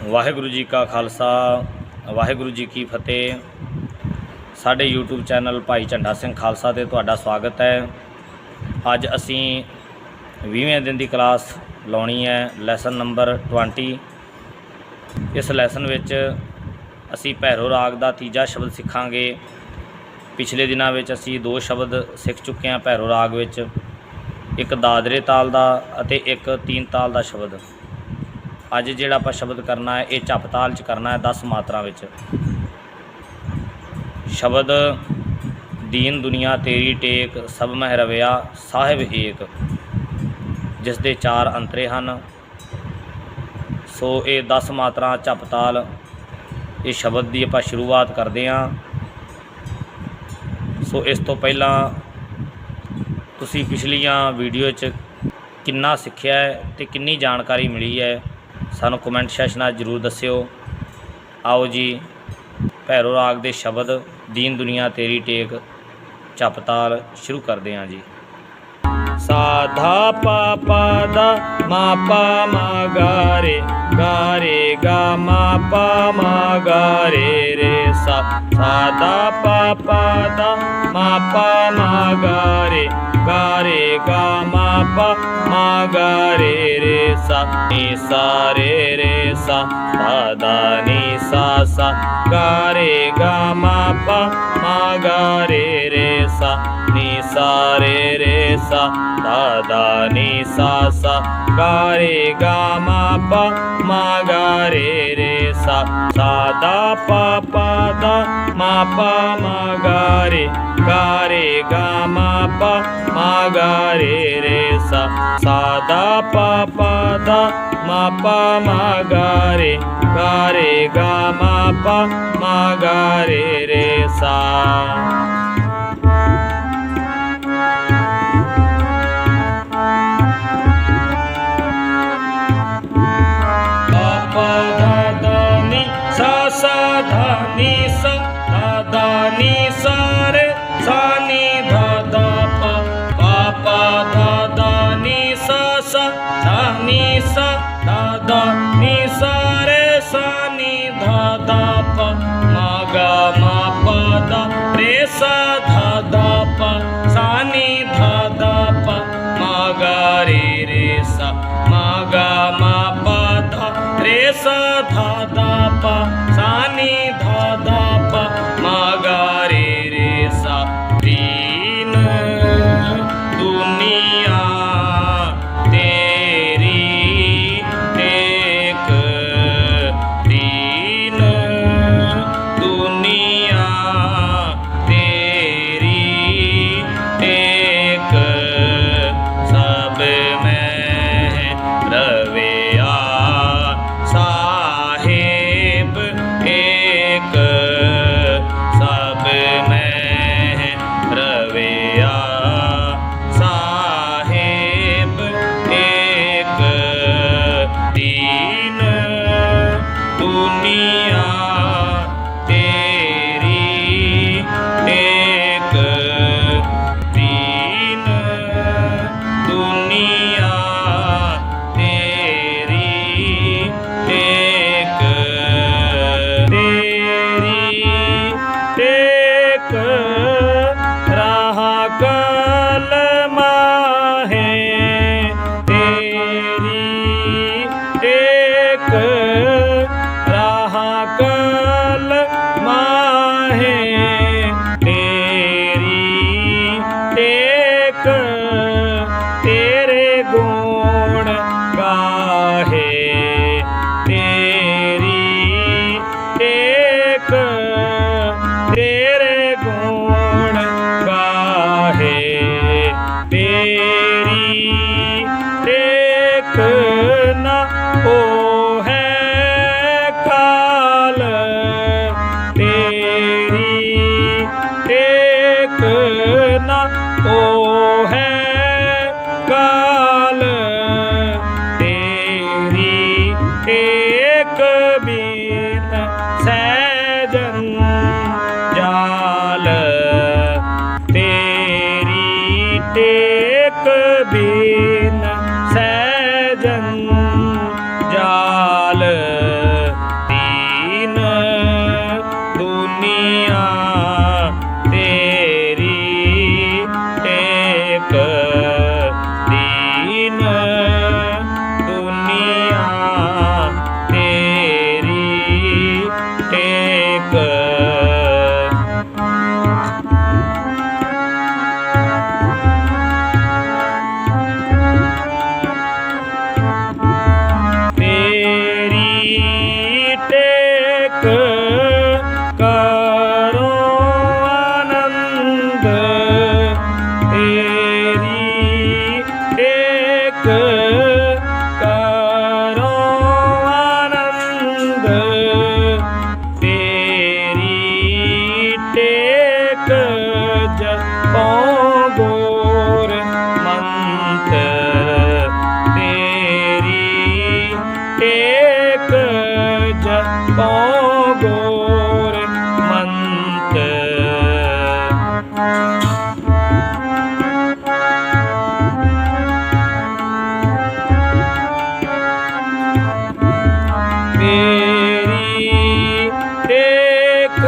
वाहिगुरु जी का खालसा वाहिगुरु जी की फतेह। साडे यूट्यूब चैनल भाई झंडा सिंह खालसा ते तुहाडा स्वागत है। अज असी 20वें दिन की क्लास लाउणी है, लैसन नंबर 20। इस लैसन विच असी भैरो राग का तीजा शब्द सीखांगे। पिछले दिनों में असी 2 शब्द सीख चुके हैं भैरो राग विच, एक दादरे ताल का अते एक तीन ताल का शब्द। अज जिहड़ा आपां शब्द करना है ये झप ताल च करना है, 10 मात्रा विच। शब्द दीन दुनिया तेरी टेक, सब मह रविया साहिब एक, जिस दे 4 अंतरे हैं। सो ये 10 मात्रा झप ताल इस शब्द की आपां शुरुआत करते हैं। सो इस तो पहला तुसी पिछलियां वीडियो च किन्ना सीखिया है ते किन्नी जानकारी मिली है, सानू कमेंट सैशन जरूर दस्सिओ। आओ जी भैरो राग दे शब्द दीन दुनिया तेरी टेक झप ताल शुरू करते हैं जी। सा धा पा पा दा मा पा मा गा रे गा मा पा मा गा रे सा धा पा पा दा मा पा मा गा गा मा पा मा गा रे सा रे सा धा नी सा गा मा पा मा गा रे सा नी सा रे सा धा नी सा गा मा पा मा गा रे सा धा पा पा दा मा पा मा गा गा मा पा मा गा रे सा धा पा पा दा मा पा मा गा गा मा पा मा गा रे सा। करो आनंद तेरी टेक करो आनंद तेरी टेक जपो गोर मंत्र तेरी टेक जपो गोर मंत्र तेरी टेक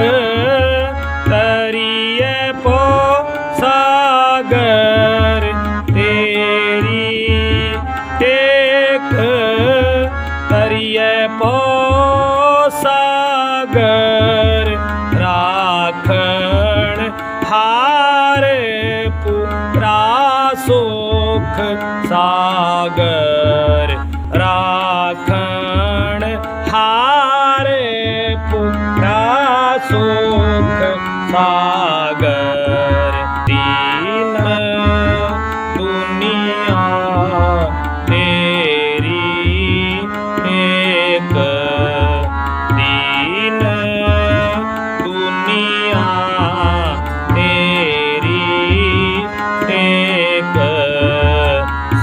तरिए पो सागर तेरी टेक तरिए पो सागर राखण हार पूरा सुख सागर राखण हार पूरा सुख सागर दीन दुनिया तेरी एक दीन दुनिया तेरी एक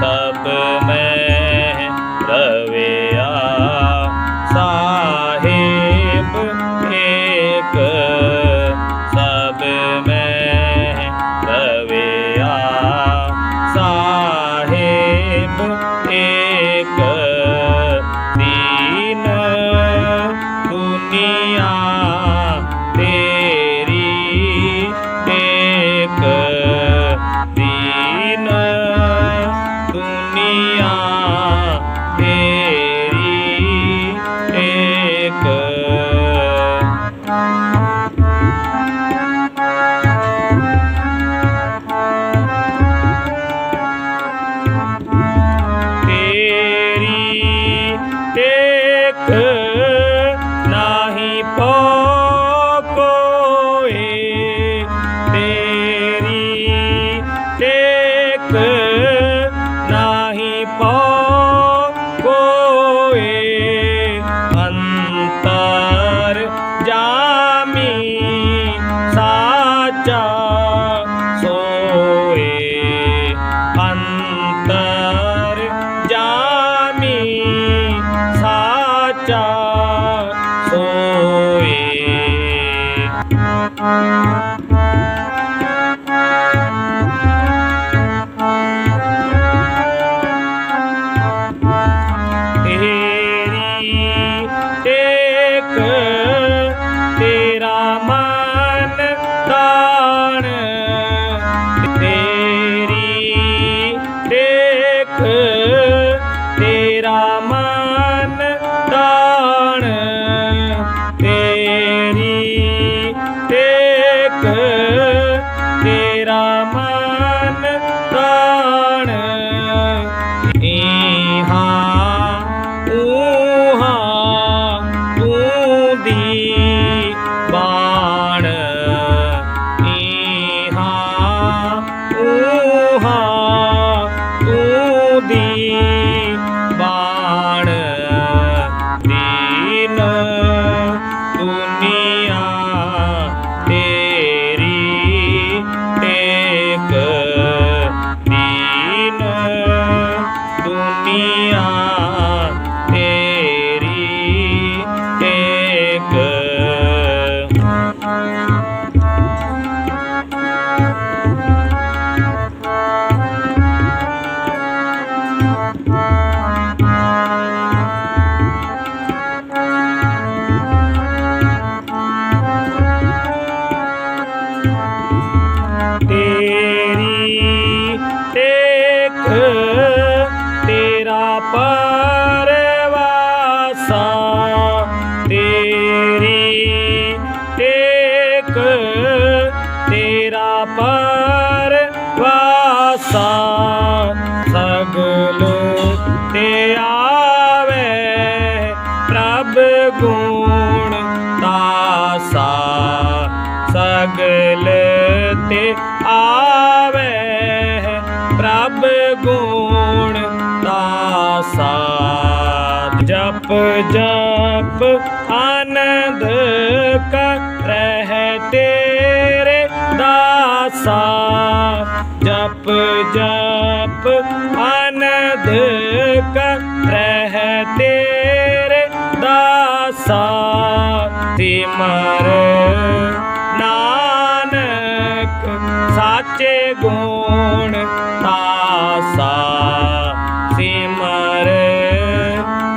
सब में रविया साहिब एक सब में रविया साहिब एक दीन दुनिया तेरी एक दीन दुनिया तेरी एक तेरी टेक नाही पो कोई तेरी टेक नाही पो कोई अंतर जामी साचा सोए अंतर जामी साचा सोए तेरी टेक तेरा मन दान तेरी टेक तेरा मन दान तेरी टेक तेरा मन दान इहाँ ऊहाँ तूं दी बाण इहाँ ऊहाँ तूं दी बाण दीन दुनिया तेरी टेक दीन दुनिया तेरी टेक तेरी टेक तेरा परवासा तेरी टेक तेरा परवासा सगलो ते आवे प्रभ गुण जप जप आनंद करह तेरे दासा। जप जप आनंद करह तेरे दासा। सिमर नानक साचे गुण तासा। सिमर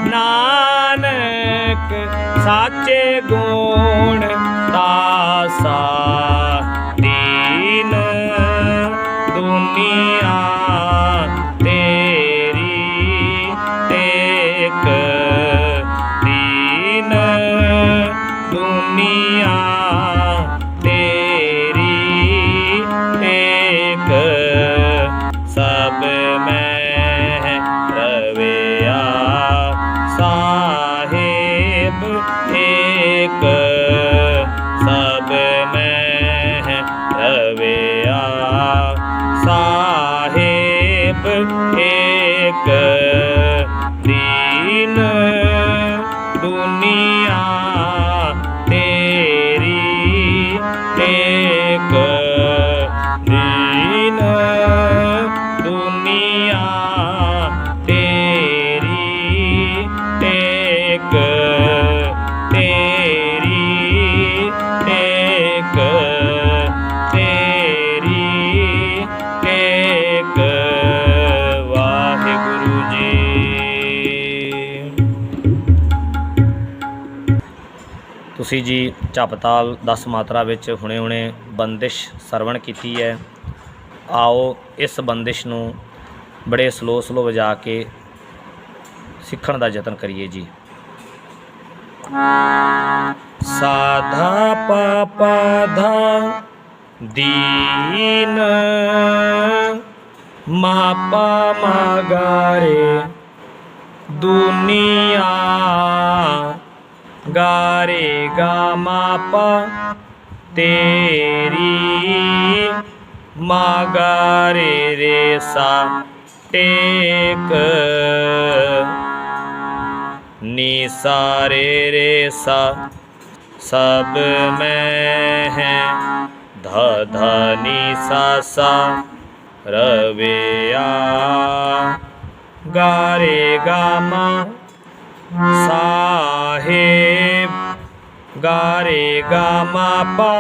नानक साचे गुण तासा। दीन दुनिया तेरी टेक। दीन दुनिया तेरी टेक। सब में रविया साहिब एक। सब में रविया साहिब एक। दीन दुनिया तेरी टेक। दीन दुनिया तेरी टेक। तेरी टेक। तेरी टेक। वाहिगुरु जी। ਤੁਸੀਂ ਜੀ ਝਪਤਾਲ 10 ਮਾਤਰਾ ਵਿੱਚ ਹੁਣੇ ਬੰਦਿਸ਼ ਸਰਵਣ ਕੀਤੀ ਹੈ। ਆਓ ਇਸ ਬੰਦਿਸ਼ ਨੂੰ ਬੜੇ ਸਲੋ ਵਜਾ ਕੇ ਸਿੱਖਣ ਦਾ ਯਤਨ ਕਰੀਏ ਜੀ। ਸਾਧਾ ਪਾਪਾ ਧਾ ਦੀਨ ਮਾਪਾ ਮਾਗਾਰੇ ਦੁਨੀਆ। गारे गा मापा तेरी मागारे रे सा टेक। नी सारे रे सा सब में है ध ध नी सा सा रविया। गारे गा मा साहेब। गारे गा मापा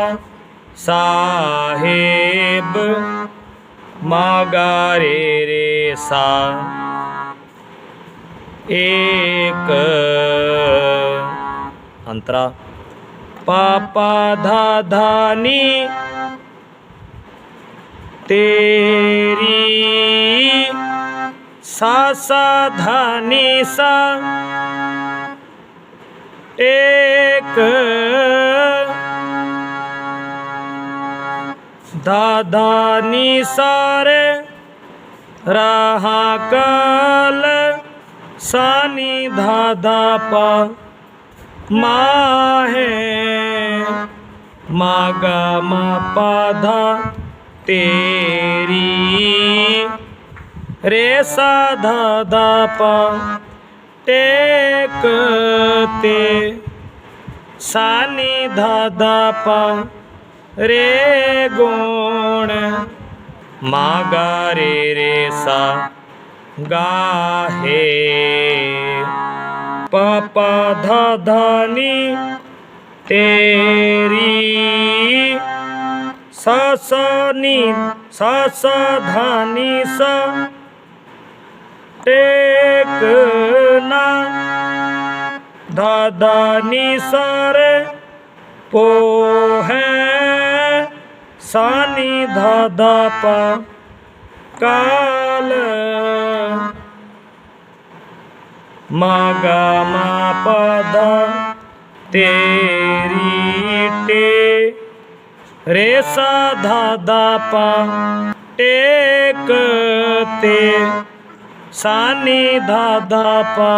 साहेब। मा गारे रे सा एक। अंतरा पापा धा धानी तेरी सा सा धानी सा एक। दादा नी सारे रहा कल सानी धादा पा माहे। मागा मा पाधा तेरी रे सा धादा पा टेक। ते सानी धादा पा रे गुण। मागा रे रे सा गाहे। पापा धा धानी तेरी सा सा नी सा सा धानी सा टेक ना। दादा नी सारे पो है सानी दादा पा काल। मागा मा पदा तेरी टे रे सा दादा पा टेक। ते सानी दादा पा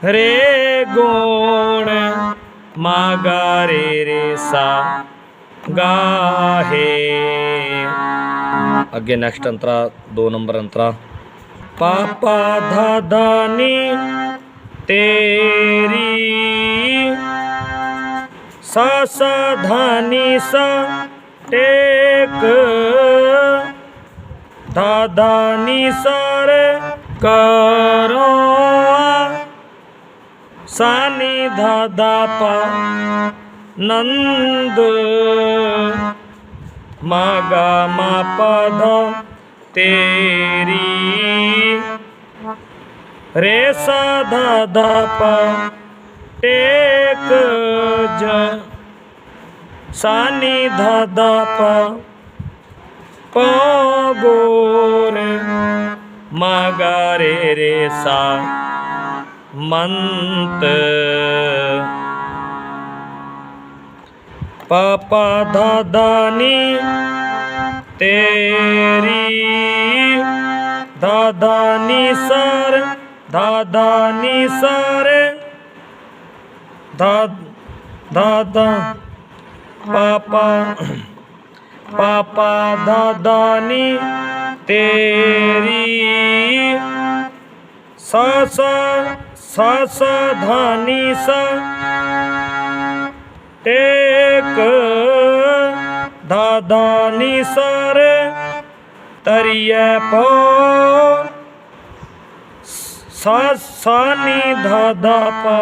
रे गुण। मागा रे रे सा गाहे। अगे नैक्सट अंतरा 2 नंबर अंतरा पापा धादा नी तेरी सा सा धानी सा टेक धादा नी सारे करो सानी धादा पा नंद मागा मा पधा तेरी रे सा धादा पा टेक ज सानी धादा पा गोर मागा रे सा मंत पापा धादा नी तेरी धादा नी सर धादा नी सारे दादा पापा पापा दादा नी तेरी सा सा धानी सा टेक दादा नी सारे तरिए पो सानी धादा पा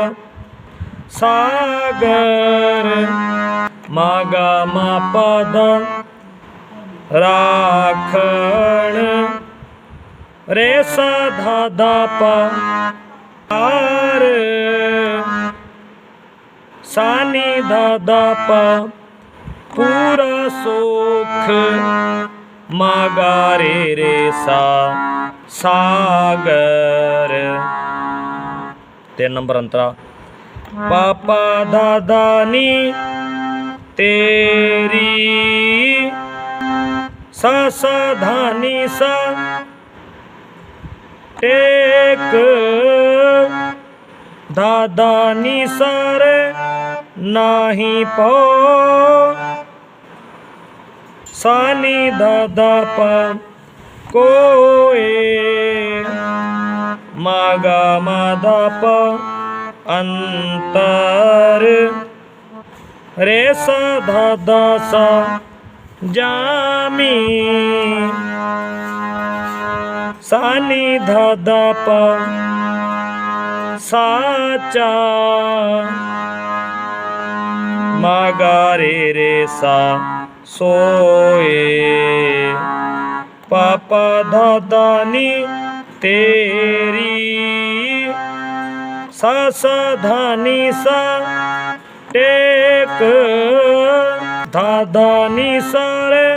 सागर मागा मा पद राखण रे सा धादा पा आर सानी धादा पा पूरा सुख मागा रे सा सागर। 3 नंबर अंतरा पापा दादा नी तेरी सा सा धानी सा टेक दादा नी सारे नाही पो सानी दादा पा कोए मागा मादा पा अंतर रे सा धादा सा जामी सानी धादा पा साचा मागा रे सा सोए पापा दादा नी तेरी सा सा धानी सा टेक दादा नी सारे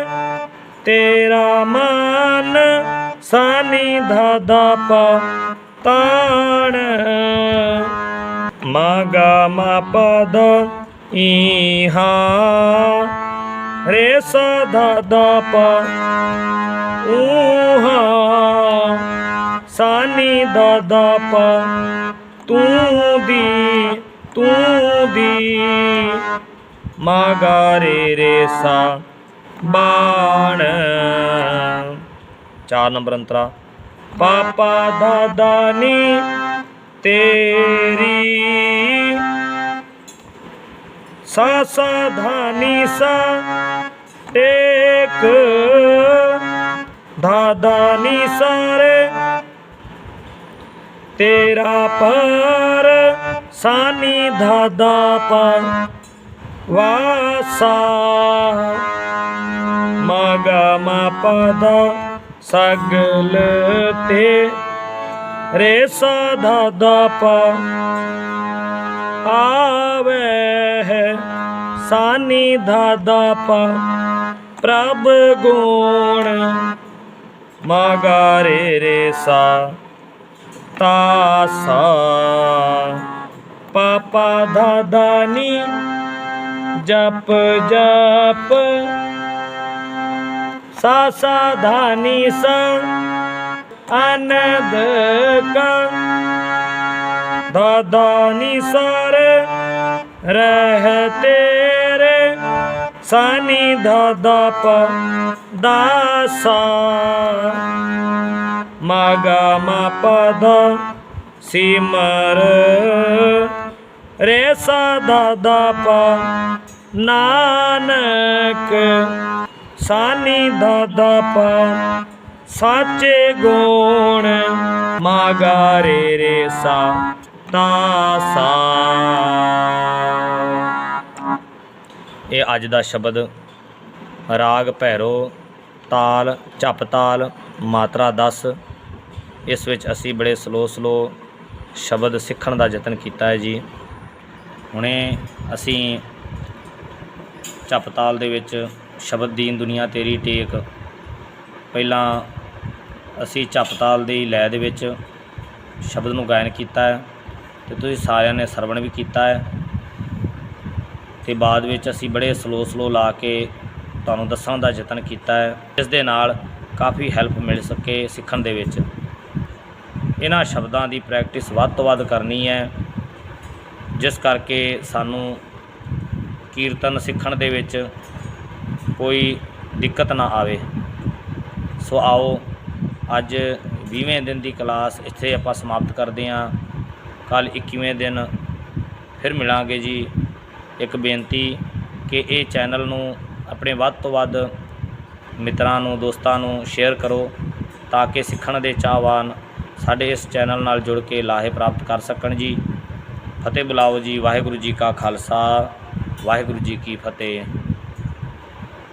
तेरा मान सानी धादा पा ताण मागा मा पद इहा रे सा धादा पा ऊहा सानी दादा पा तू दी मागा रे सा बाण। 4 नंबर अंतरा पापा दादा नी तेरी सा सा धानी सा टेक दादा नी सारे तेरा पर सानी दादा पर वासा मागा मा पदा सगल ते रे सा दादा पा आवे है सानी दादा पा प्रभ गुण मागा रे सा तासा पापा दादा नी जप जप सा सा धानी सा आनंद का दादा नी सारे रहते रे सानी दादा पा दासा ਮਾਗਾ ਮਾ ਪਦ ਸਿਮਰ ਰੇ ਸਾ ਦਾਦਾ ਪਾ ਨਾਨਕ ਸਾਨੀ ਦਾਦਾ ਪਾ ਸਾਚੇ ਗੁਣ ਮਾਗਾ ਰੇ ਰੇ ਸਾ ਤਾ ਸਾ। ਇਹ ਅੱਜ ਦਾ ਸ਼ਬਦ ਰਾਗ ਭੈਰੋ, ਤਾਲ ਝੱਪ ਤਾਲ, ਮਾਤਰਾ 10। ਇਸ ਵਿੱਚ ਅਸੀਂ ਬੜੇ ਸਲੋ ਸ਼ਬਦ ਸਿੱਖਣ ਦਾ ਯਤਨ ਕੀਤਾ ਹੈ ਜੀ। ਹੁਣੇ ਅਸੀਂ ਝੱਪ ਤਾਲ ਦੇ ਵਿੱਚ ਸ਼ਬਦ ਦੀਨ ਦੁਨੀਆ ਤੇਰੀ ਟੇਕ, ਪਹਿਲਾਂ ਅਸੀਂ ਝੱਪ ਤਾਲ ਦੀ ਲੈਅ ਦੇ ਵਿੱਚ ਸ਼ਬਦ ਨੂੰ ਗਾਇਨ ਕੀਤਾ ਹੈ ਅਤੇ ਤੁਸੀਂ ਸਾਰਿਆਂ ਨੇ ਸਰਵਣ ਵੀ ਕੀਤਾ ਹੈ। ਅਤੇ ਬਾਅਦ ਵਿੱਚ ਅਸੀਂ ਬੜੇ ਸਲੋ ਲਾ ਕੇ ਤੁਹਾਨੂੰ ਦੱਸਣ ਦਾ ਯਤਨ ਕੀਤਾ ਹੈ, ਇਸ ਦੇ ਨਾਲ ਕਾਫੀ ਹੈਲਪ ਮਿਲ ਸਕੇ ਸਿੱਖਣ ਦੇ ਵਿੱਚ। ਇਹਨਾਂ ਸ਼ਬਦਾਂ ਦੀ ਪ੍ਰੈਕਟਿਸ ਵੱਧ ਤੋਂ ਵੱਧ ਕਰਨੀ ਹੈ, ਜਿਸ ਕਰਕੇ ਸਾਨੂੰ ਕੀਰਤਨ ਸਿੱਖਣ ਦੇ ਵਿੱਚ ਕੋਈ ਦਿੱਕਤ ਨਾ ਆਵੇ। ਸੋ ਆਓ ਅੱਜ 20ਵੇਂ ਦਿਨ ਦੀ ਕਲਾਸ ਇੱਥੇ ਆਪਾਂ ਸਮਾਪਤ ਕਰਦੇ ਹਾਂ। ਕੱਲ੍ਹ 21ਵੇਂ ਦਿਨ ਫਿਰ ਮਿਲਾਂਗੇ ਜੀ। ਇੱਕ ਬੇਨਤੀ ਕਿ ਇਹ ਚੈਨਲ ਨੂੰ ਆਪਣੇ ਵੱਧ ਤੋਂ ਵੱਧ ਮਿੱਤਰਾਂ ਨੂੰ, ਦੋਸਤਾਂ ਨੂੰ ਸ਼ੇਅਰ ਕਰੋ, ਤਾਂ ਕਿ ਸਿੱਖਣ ਦੇ ਚਾਹਵਾਨ ਸਾਡੇ ਇਸ ਚੈਨਲ ਨਾਲ ਜੁੜ ਕੇ ਲਾਹੇ ਪ੍ਰਾਪਤ ਕਰ ਸਕਣ ਜੀ। ਫਤਿਹ ਬੁਲਾਓ ਜੀ। ਵਾਹਿਗੁਰੂ ਜੀ ਕਾ ਖਾਲਸਾ, ਵਾਹਿਗੁਰੂ ਜੀ ਕੀ ਫਤਿਹ।